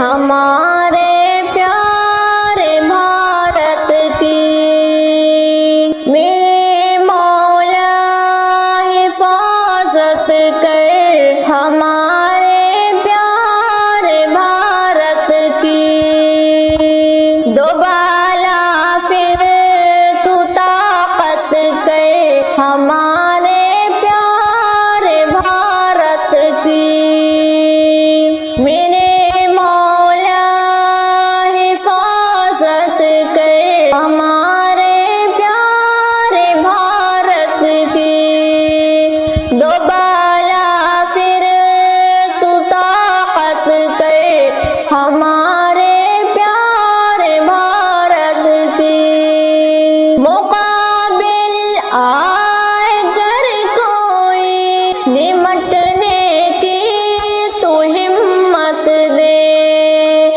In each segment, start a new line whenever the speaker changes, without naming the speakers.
ہمارے پیارے بھارت کی۔ میرے مولا حفاظت کر ہمارے پیارے بھارت کی۔ دوبالا پھر تو طاقت کر ہمارے پیارے بھارت کی۔ میرے مولا حفاظت کر ہمارے پیارے بھارت کی۔ دوبالا پھر تو طاقت کر ہمارے پیارے بھارت کی۔ مقابل آئے گر کوئی نمٹنے کی تو ہمت دے۔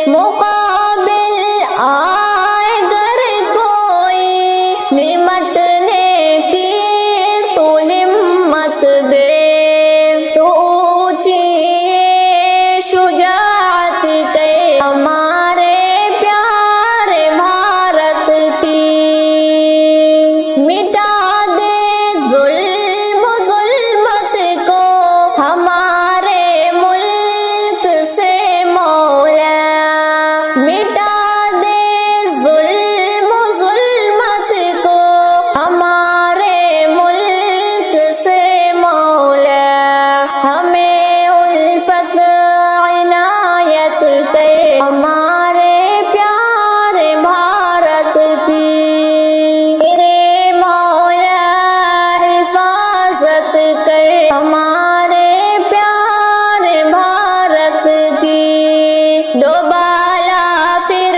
مقابل آئے گر کوئی نمٹنے کی تو ہمت دے۔ تو اونچی شجاعت کے ہمارے پیارے بھارت کی۔ مٹا دے ظلم و ظلمت کو ہمارے ملک سے مولا۔ مٹا دے ظلم و ظلمت کو ہمارے ملک سے مولا۔ ہمیں الفت عنایت کر ہمارے پیارے بھارت کی۔ میرے مولا حفاظت کر ہمارے پیارے بھارت کی۔ دوبالا پھر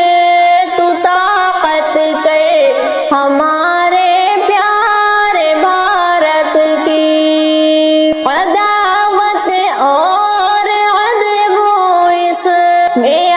تو طاقت کر ہمارے پیارے بھارت کی۔ عداوت اور عدو اس میں